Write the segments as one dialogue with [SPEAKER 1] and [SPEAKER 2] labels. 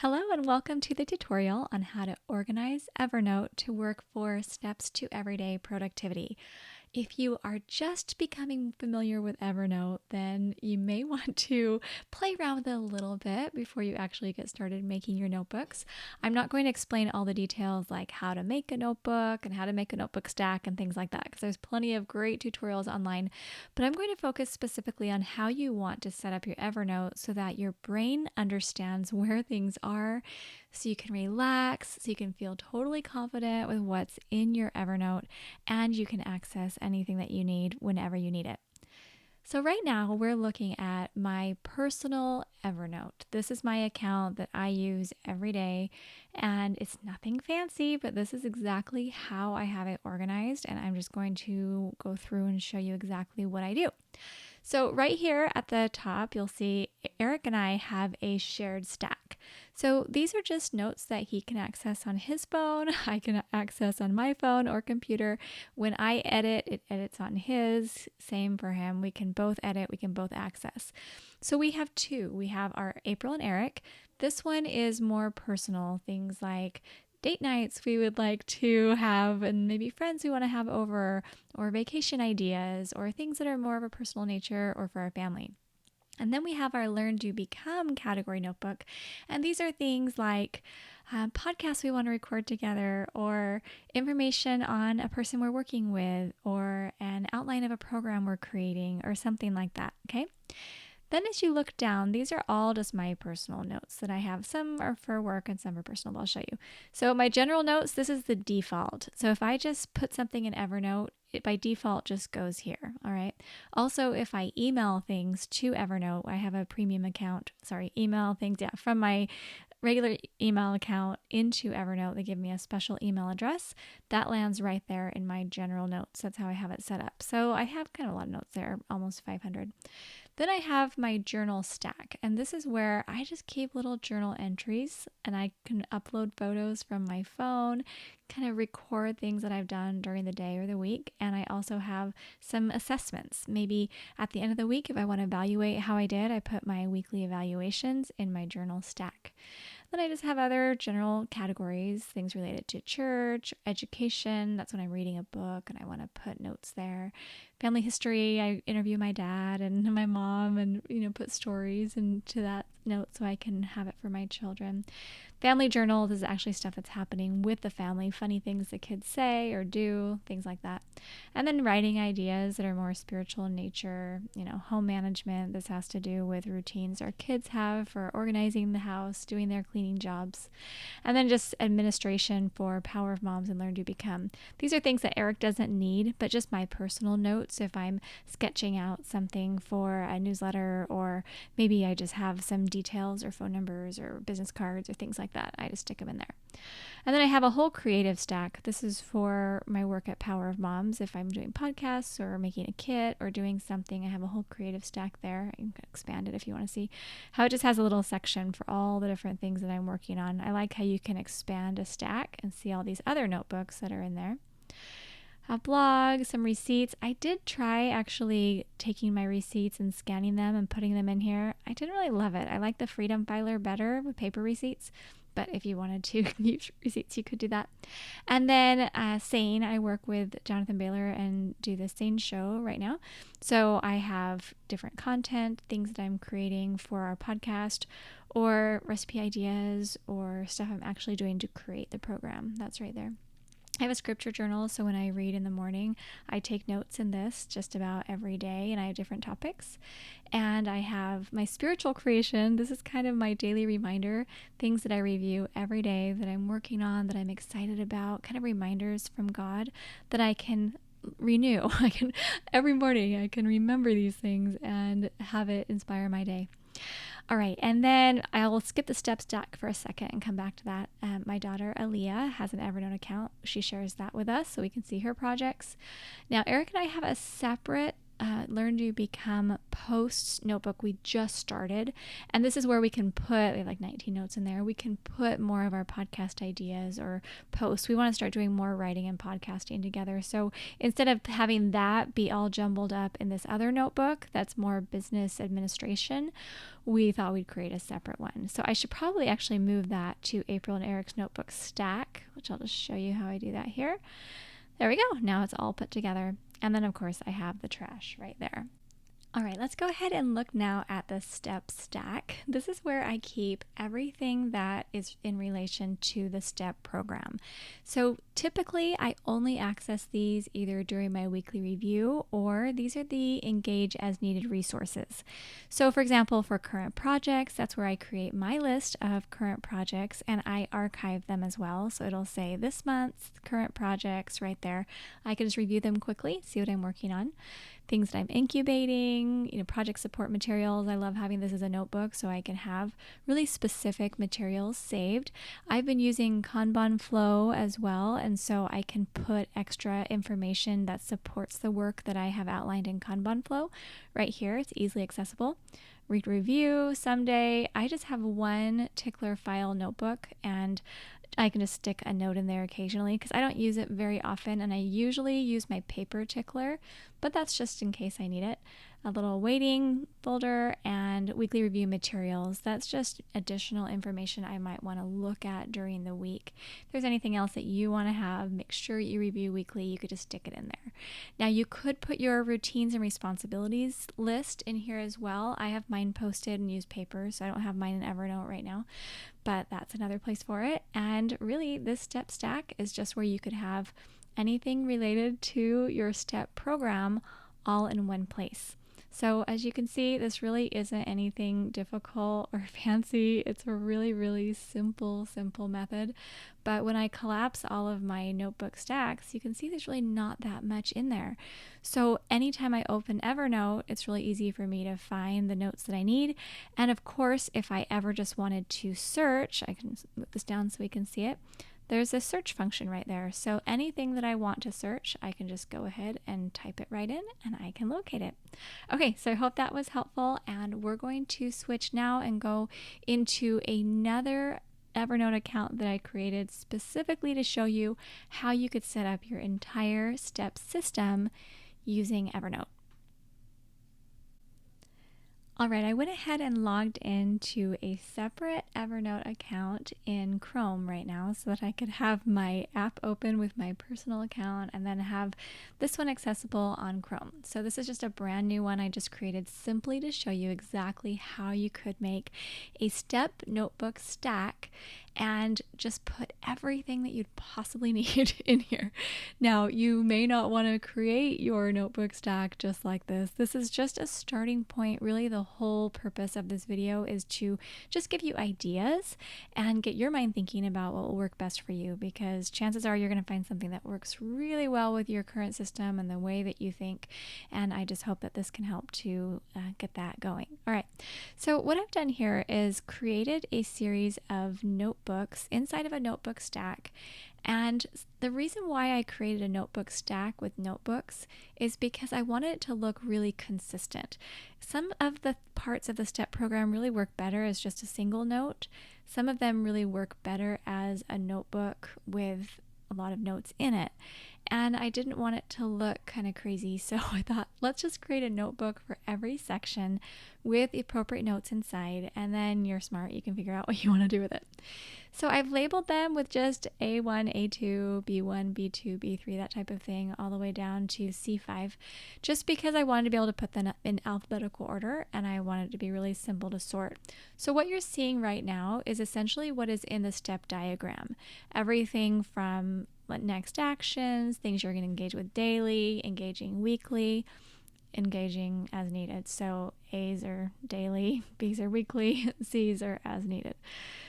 [SPEAKER 1] Hello and welcome to the tutorial on how to organize Evernote to work for steps to everyday productivity. If you are just becoming familiar with Evernote, then you may want to play around with it a little bit before you actually get started making your notebooks. I'm not going to explain all the details like how to make a notebook and how to make a notebook stack and things like that, because there's plenty of great tutorials online, but I'm going to focus specifically on how you want to set up your Evernote so that your brain understands where things are, so you can relax, so you can feel totally confident with what's in your Evernote, and you can access anything that you need whenever you need it. So right now we're looking at my personal Evernote. This is my account that I use every day, and it's nothing fancy, but this is exactly how I have it organized, and I'm just going to go through and show you exactly what I do. So right here at the top, you'll see Eric and I have a shared stack. So these are just notes that he can access on his phone, I can access on my phone or computer. When I edit, it edits on his. Same for him. We can both edit, we can both access. So we have two. We have our April and Eric. This one is more personal, things like date nights we would like to have, and maybe friends we want to have over, or vacation ideas, or things that are more of a personal nature or for our family. And then we have our Learn, Do, Become category notebook. And these are things like podcasts we want to record together, or information on a person we're working with, or an outline of a program we're creating, or something like that. Okay. Then as you look down, these are all just my personal notes that I have. Some are for work and some are personal, but I'll show you. So my general notes, this is the default. So if I just put something in Evernote, it by default just goes here. All right. Also, if I email things to Evernote, I have a premium account. Email things from my regular email account into Evernote. They give me a special email address that lands right there in my general notes. That's how I have it set up. So I have kind of a lot of notes there, almost 500. Then I have my journal stack, and this is where I just keep little journal entries, and I can upload photos from my phone, kind of record things that I've done during the day or the week. And I also have some assessments. Maybe at the end of the week, if I want to evaluate how I did, I put my weekly evaluations in my journal stack. Then I just have other general categories, things related to church, education. That's when I'm reading a book and I want to put notes there. Family history, I interview my dad and my mom and, put stories into that note so I can have it for my children. Family journal, this is actually stuff that's happening with the family, funny things the kids say or do, things like that. And then writing ideas that are more spiritual in nature, home management. This has to do with routines our kids have for organizing the house, doing their cleaning jobs. And then just administration for Power of Moms and Learn to Become. These are things that Eric doesn't need, but just my personal notes if I'm sketching out something for a newsletter, or maybe I just have some details or phone numbers or business cards or things like that. I just stick them in there. And then I have a whole creative stack. This is for my work at Power of Moms. If I'm doing podcasts or making a kit or doing something, I have a whole creative stack there. I can expand it if you want to see how it just has a little section for all the different things that I'm working on. I like how you can expand a stack and see all these other notebooks that are in there. A blog, some receipts. I did try actually taking my receipts and scanning them and putting them in here. I didn't really love it. I like the Freedom Filer better with paper receipts, but if you wanted to use receipts, you could do that. And then Sane, I work with Jonathan Baylor and do the Sane show right now. So I have different content, things that I'm creating for our podcast, or recipe ideas, or stuff I'm actually doing to create the program. That's right there. I have a scripture journal, so when I read in the morning, I take notes in this just about every day, and I have different topics. And I have my spiritual creation. This is kind of my daily reminder, things that I review every day that I'm working on, that I'm excited about, kind of reminders from God that I can renew. Every morning I can remember these things and have it inspire my day. All right, and then I will skip the step stack for a second and come back to that. My daughter, Aaliyah, has an Evernote account. She shares that with us so we can see her projects. Now, Eric and I have a separate Learn to Become Posts notebook we just started. And this is where we can put, we have like 19 notes in there. We can put more of our podcast ideas or posts. We want to start doing more writing and podcasting together. So instead of having that be all jumbled up in this other notebook that's more business administration, we thought we'd create a separate one. So I should probably actually move that to April and Eric's notebook stack, which I'll just show you how I do that here. There we go. Now it's all put together. And then, of course, I have the trash right there. All right, let's go ahead and look now at the step stack. This is where I keep everything that is in relation to the step program. So typically I only access these either during my weekly review, or these are the engage as needed resources. So for example, for current projects, that's where I create my list of current projects and I archive them as well. So it'll say this month's current projects right there. I can just review them quickly, see what I'm working on. Things that I'm incubating, project support materials. I love having this as a notebook so I can have really specific materials saved. I've been using Kanban Flow as well, and so I can put extra information that supports the work that I have outlined in Kanban Flow right here. It's easily accessible. Read review someday. I just have one tickler file notebook, and I can just stick a note in there occasionally because I don't use it very often, and I usually use my paper tickler, but that's just in case I need it. A little waiting folder and weekly review materials. That's just additional information I might want to look at during the week. If there's anything else that you want to have, make sure you review weekly. You could just stick it in there. Now you could put your routines and responsibilities list in here as well. I have mine posted and use paper, so I don't have mine in Evernote right now, but that's another place for it. And really this step stack is just where you could have anything related to your step program all in one place. So as you can see, this really isn't anything difficult or fancy. It's a really, really simple method. But when I collapse all of my notebook stacks, you can see there's really not that much in there. So anytime I open Evernote, it's really easy for me to find the notes that I need. And of course, if I ever just wanted to search, I can move this down so we can see it. There's a search function right there. So anything that I want to search, I can just go ahead and type it right in and I can locate it. Okay, so I hope that was helpful, and we're going to switch now and go into another Evernote account that I created specifically to show you how you could set up your entire step system using Evernote. All right, I went ahead and logged into a separate Evernote account in Chrome right now so that I could have my app open with my personal account and then have this one accessible on Chrome. So this is just a brand new one I just created simply to show you exactly how you could make a step notebook stack and just put everything that you'd possibly need in here. Now, you may not want to create your notebook stack just like this. This is just a starting point. Really, the whole purpose of this video is to just give you ideas and get your mind thinking about what will work best for you, because chances are you're going to find something that works really well with your current system and the way that you think. And I just hope that this can help to get that going. All right. So what I've done here is created a series of notebooks inside of a notebook stack. And the reason why I created a notebook stack with notebooks is because I wanted it to look really consistent. Some of the parts of the STEP program really work better as just a single note. Some of them really work better as a notebook with a lot of notes in it. And I didn't want it to look kind of crazy, so I thought, let's just create a notebook for every section with the appropriate notes inside, and then you're smart, you can figure out what you want to do with it. So I've labeled them with just A1, A2, B1, B2, B3, that type of thing, all the way down to C5, just because I wanted to be able to put them in alphabetical order, and I wanted it to be really simple to sort. So what you're seeing right now is essentially what is in the step diagram. Everything from next actions, things you're going to engage with daily, engaging weekly, engaging as needed. So A's are daily, B's are weekly, C's are as needed.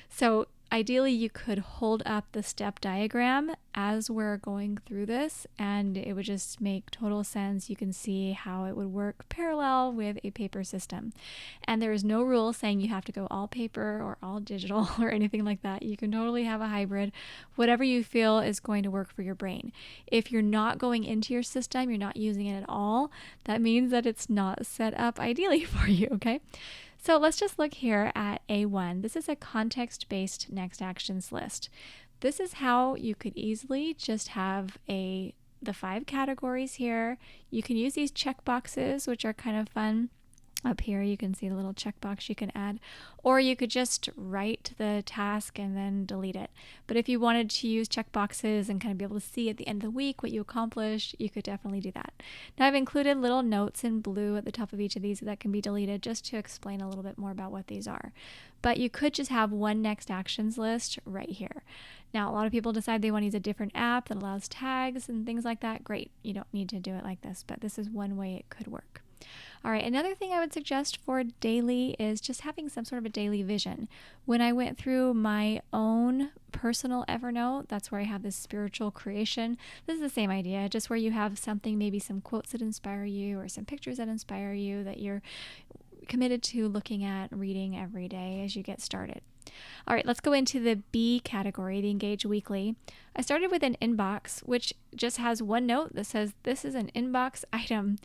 [SPEAKER 1] So ideally, you could hold up the step diagram as we're going through this, and it would just make total sense. You can see how it would work parallel with a paper system. And there is no rule saying you have to go all paper or all digital or anything like that. You can totally have a hybrid, whatever you feel is going to work for your brain. If you're not going into your system, you're not using it at all, that means that it's not set up ideally for you, okay? So let's just look here at A1. This is a context-based next actions list. This is how you could easily just have the 5 categories here. You can use these checkboxes, which are kind of fun. Up here, you can see the little checkbox you can add, or you could just write the task and then delete it. But if you wanted to use checkboxes and kind of be able to see at the end of the week what you accomplished, you could definitely do that. Now, I've included little notes in blue at the top of each of these that can be deleted just to explain a little bit more about what these are. But you could just have one next actions list right here. Now, a lot of people decide they want to use a different app that allows tags and things like that. Great, you don't need to do it like this, but this is one way it could work. All right, another thing I would suggest for daily is just having some sort of a daily vision. When I went through my own personal Evernote, that's where I have this spiritual creation. This is the same idea, just where you have something, maybe some quotes that inspire you or some pictures that inspire you that you're committed to looking at, reading every day as you get started. All right, let's go into the B category, the Engage Weekly. I started with an inbox, which just has one note that says, this is an inbox item.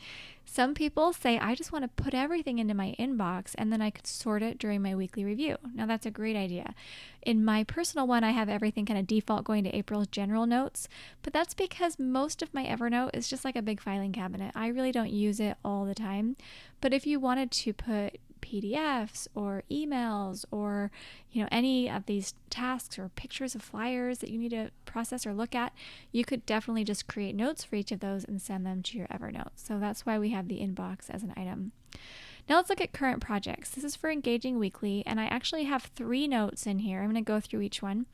[SPEAKER 1] Some people say, I just want to put everything into my inbox and then I could sort it during my weekly review. Now, that's a great idea. In my personal one, I have everything kind of default going to April's general notes, but that's because most of my Evernote is just like a big filing cabinet. I really don't use it all the time. But if you wanted to put PDFs or emails or any of these tasks or pictures of flyers that you need to process or look at, you could definitely just create notes for each of those and send them to your Evernote. So that's why we have the inbox as an item. Now let's look at current projects. This is for Engaging Weekly, and I actually have 3 notes in here. I'm going to go through each one.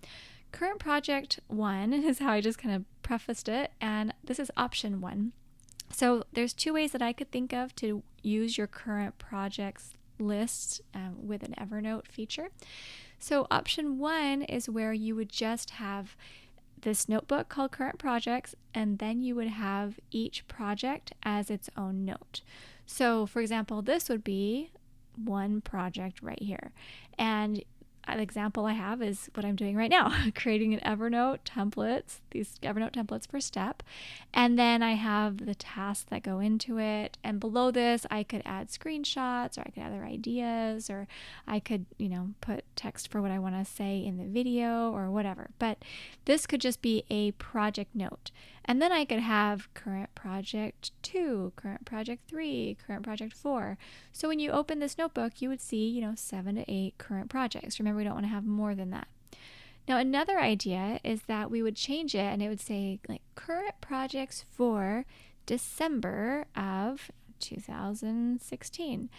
[SPEAKER 1] Current project 1 is how I just kind of prefaced it, and this is option 1. So there's 2 ways that I could think of to use your current projects list with an Evernote feature. So option 1 is where you would just have this notebook called Current Projects, and then you would have each project as its own note. So for example, this would be one project right here. And an example I have is what I'm doing right now, creating an Evernote templates, these Evernote templates for STEP. And then I have the tasks that go into it. And below this, I could add screenshots, or I could add other ideas, or I could, put text for what I want to say in the video or whatever. But this could just be a project note. And then I could have current project 2, current project 3, current project 4. So when you open this notebook, you would see, 7 to 8 current projects. Remember, we don't want to have more than that. Now, another idea is that we would change it and it would say like current projects for December of 2016.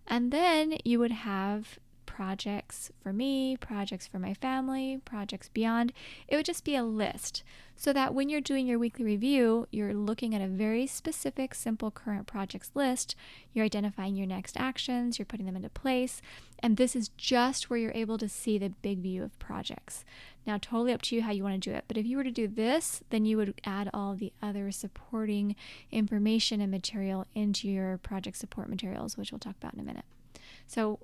[SPEAKER 1] And then you would have projects for me, projects for my family, projects beyond. It would just be a list so that when you're doing your weekly review, you're looking at a very specific, simple current projects list. You're identifying your next actions, you're putting them into place, and this is just where you're able to see the big view of projects. Now, totally up to you how you want to do it, but if you were to do this, then you would add all the other supporting information and material into your project support materials, which we'll talk about in a minute. So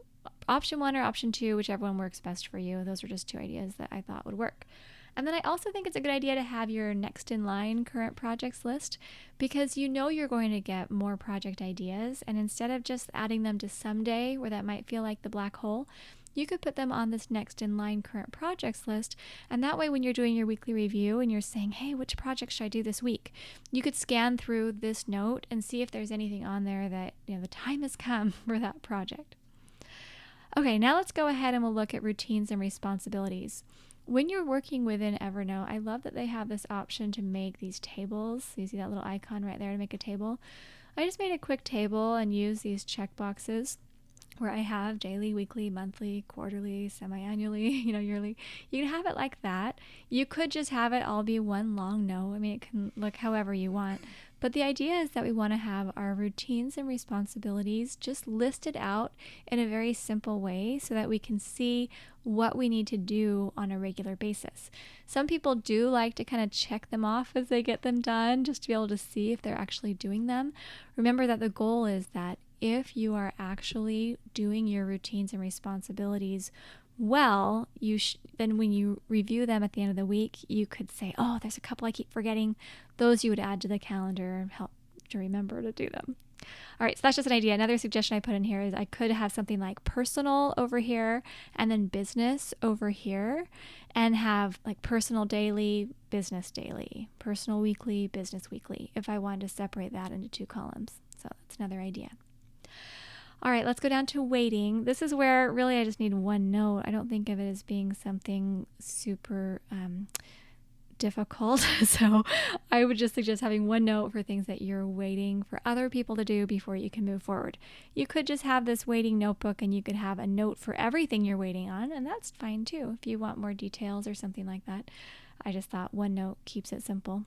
[SPEAKER 1] option 1 or option 2, whichever one works best for you. Those are just 2 ideas that I thought would work. And then I also think it's a good idea to have your next in line current projects list, because you're going to get more project ideas. And instead of just adding them to someday where that might feel like the black hole, you could put them on this next in line current projects list. And that way, when you're doing your weekly review and you're saying, hey, which project should I do this week? You could scan through this note and see if there's anything on there that, the time has come for that project. Okay, now let's go ahead and we'll look at routines and responsibilities. When you're working within Evernote, I love that they have this option to make these tables. You see that little icon right there to make a table? I just made a quick table and used these check boxes where I have daily, weekly, monthly, quarterly, semi-annually, yearly. You can have it like that. You could just have it all be one long note. I mean, it can look however you want. But the idea is that we want to have our routines and responsibilities just listed out in a very simple way so that we can see what we need to do on a regular basis. Some people do like to kind of check them off as they get them done, just to be able to see if they're actually doing them. Remember that the goal is that if you are actually doing your routines and responsibilities well, then when you review them at the end of the week, you could say, oh, there's a couple I keep forgetting. Those you would add to the calendar and help to remember to do them. All right, so that's just an idea. Another suggestion I put in here is I could have something like personal over here and then business over here, and have like personal daily, personal weekly, business weekly, if I wanted to separate that into 2 columns. So that's another idea. All right, let's go down to weighting. This is where really I just need 1 note. I don't think of it as being something super difficult. So I would just suggest having 1 note for things that you're waiting for other people to do before you can move forward. You could just have this waiting notebook and you could have a note for everything you're waiting on, and that's fine too if you want more details or something like that. I just thought 1 note keeps it simple.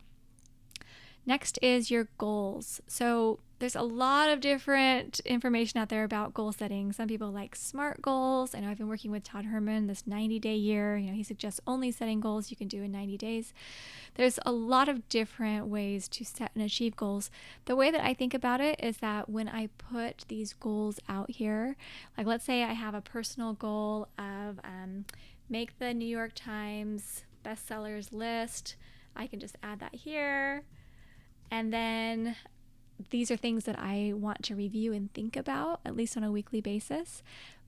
[SPEAKER 1] Next is your goals. So there's a lot of different information out there about goal setting. Some people like SMART goals. I know I've been working with Todd Herman this 90-day year. He suggests only setting goals you can do in 90 days. There's a lot of different ways to set and achieve goals. The way that I think about it is that when I put these goals out here, like let's say I have a personal goal of make the New York Times bestsellers list. I can just add that here. And then these are things that I want to review and think about, at least on a weekly basis.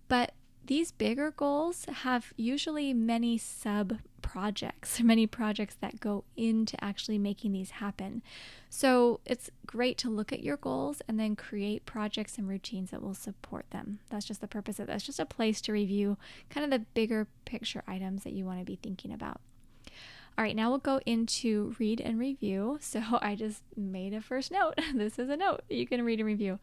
[SPEAKER 1] But these bigger goals have usually many sub-projects, many projects that go into actually making these happen. So it's great to look at your goals and then create projects and routines that will support them. That's just the purpose of this, just a place to review kind of the bigger picture items that you want to be thinking about. All right, now we'll go into read and review. So I just made a first note. This is a note you can read and review.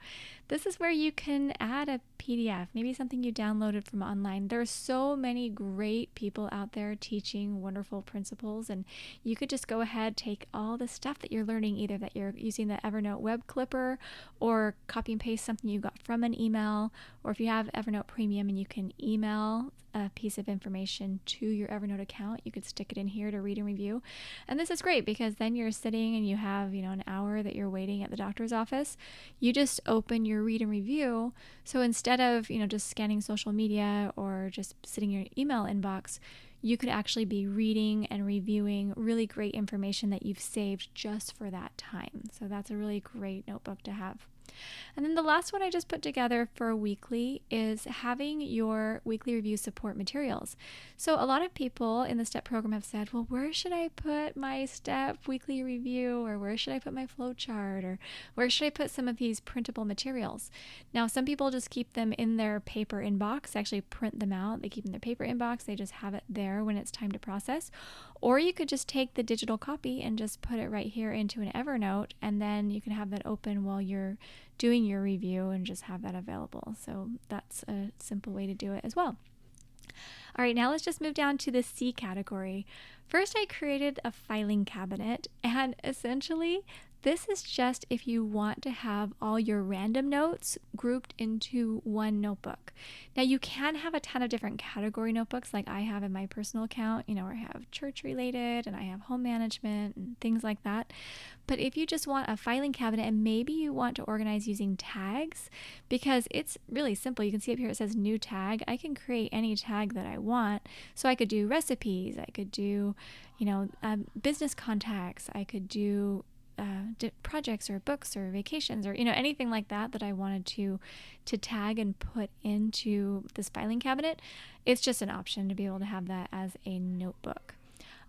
[SPEAKER 1] This is where you can add a PDF, maybe something you downloaded from online. There are so many great people out there teaching wonderful principles, and you could just go ahead, take all the stuff that you're learning, either that you're using the Evernote web clipper or copy and paste something you got from an email, or if you have Evernote Premium and you can email a piece of information to your Evernote account, you could stick it in here to read and review. And this is great because then you're sitting and you have, an hour that you're waiting at the doctor's office. You just open your read and review. So instead of, just scanning social media or just sitting in your email inbox, you could actually be reading and reviewing really great information that you've saved just for that time. So that's a really great notebook to have. And then the last one I just put together for weekly is having your weekly review support materials. So a lot of people in the STEP program have said, well, where should I put my STEP weekly review, or where should I put my flow chart, or where should I put some of these printable materials? Now, some people just keep them in their paper inbox, actually print them out. They keep in their paper inbox. They just have it there when it's time to process. Or you could just take the digital copy and just put it right here into an Evernote, and then you can have that open while you're doing your review and just have that available. So that's a simple way to do it as well. All right, now let's just move down to the C category. First, I created a filing cabinet, and essentially this is just if you want to have all your random notes grouped into one notebook. Now, you can have a ton of different category notebooks like I have in my personal account, where I have church related and I have home management and things like that. But if you just want a filing cabinet and maybe you want to organize using tags, because it's really simple. You can see up here it says new tag. I can create any tag that I want. So I could do recipes. I could do, business contacts. I could do projects or books or vacations or anything like that I wanted to tag and put into this filing cabinet. It's just an option to be able to have that as a notebook.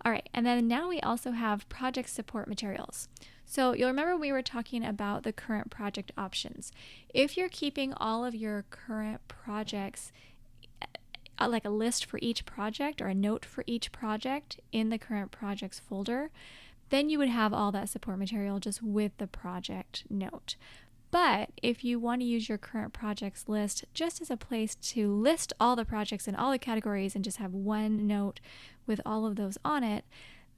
[SPEAKER 1] All right, and then now we also have project support materials. So you'll remember we were talking about the current project options. If you're keeping all of your current projects like a list for each project or a note for each project in the current projects folder, then you would have all that support material just with the project note. But if you want to use your current projects list just as a place to list all the projects in all the categories and just have one note with all of those on it,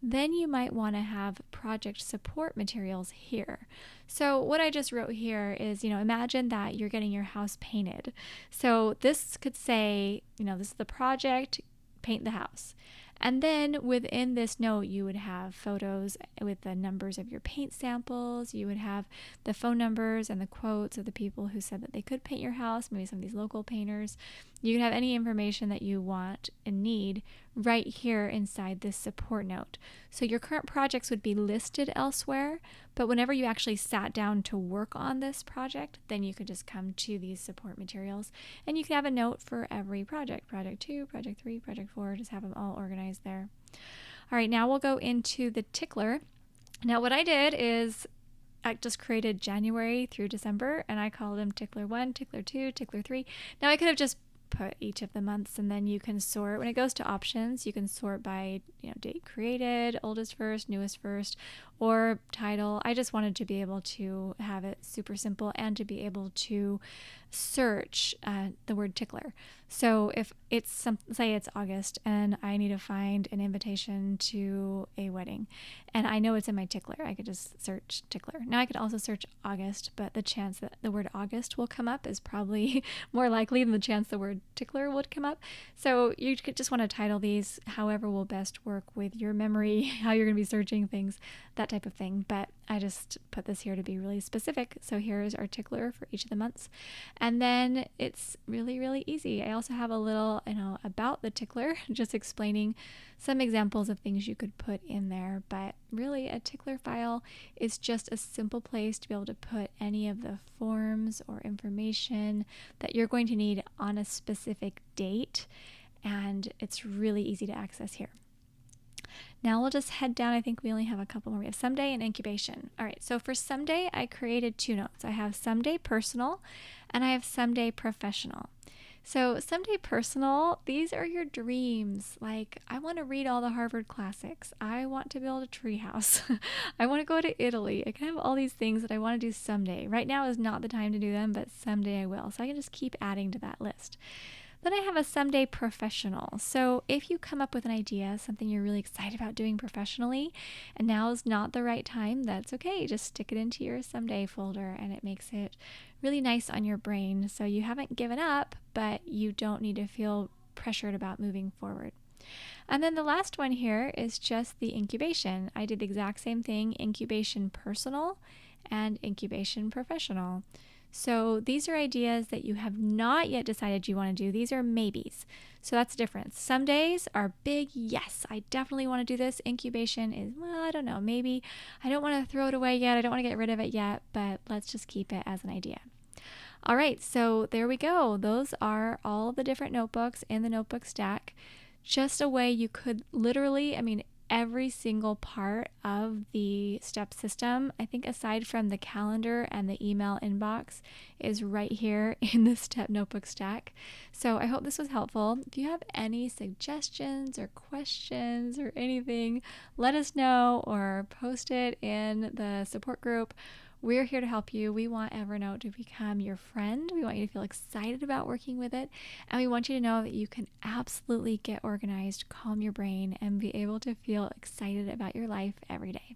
[SPEAKER 1] then you might want to have project support materials here. So what I just wrote here is, imagine that you're getting your house painted. So this could say, this is the project, paint the house. And then within this note, you would have photos with the numbers of your paint samples. You would have the phone numbers and the quotes of the people who said that they could paint your house, maybe some of these local painters. You could have any information that you want and need right here inside this support note. So your current projects would be listed elsewhere, but whenever you actually sat down to work on this project, then you could just come to these support materials and you could have a note for every project, project 2, project 3, project 4, just have them all organized there. All right, now we'll go into the tickler. Now what I did is I just created January through December and I called them tickler 1, tickler 2, tickler 3. Now I could have just put each of the months and then you can sort. When it goes to options, you can sort by date created, oldest first, newest first, or title. I just wanted to be able to have it super simple and to be able to search the word tickler. So if it's say it's August and I need to find an invitation to a wedding and I know it's in my tickler, I could just search tickler. Now I could also search August, but the chance that the word August will come up is probably more likely than the chance the word tickler would come up. So you could just want to title these however will best work with your memory, how you're going to be searching things, that type of thing. But I just put this here to be really specific. So here's our tickler for each of the months. And then it's really, really easy. I also have a little, about the tickler, just explaining some examples of things you could put in there. But really, a tickler file is just a simple place to be able to put any of the forms or information that you're going to need on a specific date. And it's really easy to access here. Now we'll just head down. I think we only have a couple more. We have someday and incubation. All right, so for someday, I created 2 notes. I have someday personal and I have someday professional. So someday personal, these are your dreams. Like, I want to read all the Harvard classics. I want to build a treehouse. I want to go to Italy. I can have all these things that I want to do someday. Right now is not the time to do them, but someday I will. So I can just keep adding to that list. Then I have a someday professional. So if you come up with an idea, something you're really excited about doing professionally, and now is not the right time, that's okay. Just stick it into your someday folder and it makes it really nice on your brain. So you haven't given up, but you don't need to feel pressured about moving forward. And then the last one here is just the incubation. I did the exact same thing, incubation personal and incubation professional. So these are ideas that you have not yet decided you want to do. These are maybes. So that's the difference. Some days are big, yes, I definitely want to do this. Incubation is, well, I don't know, maybe I don't want to throw it away yet. I don't want to get rid of it yet, but let's just keep it as an idea. All right, so there we go. Those are all the different notebooks in the notebook stack. Just a way you could literally, every single part of the STEP system, I think aside from the calendar and the email inbox, is right here in the STEP notebook stack. So I hope this was helpful. If you have any suggestions or questions or anything, let us know or post it in the support group. We're here to help you. We want Evernote to become your friend. We want you to feel excited about working with it. And we want you to know that you can absolutely get organized, calm your brain, and be able to feel excited about your life every day.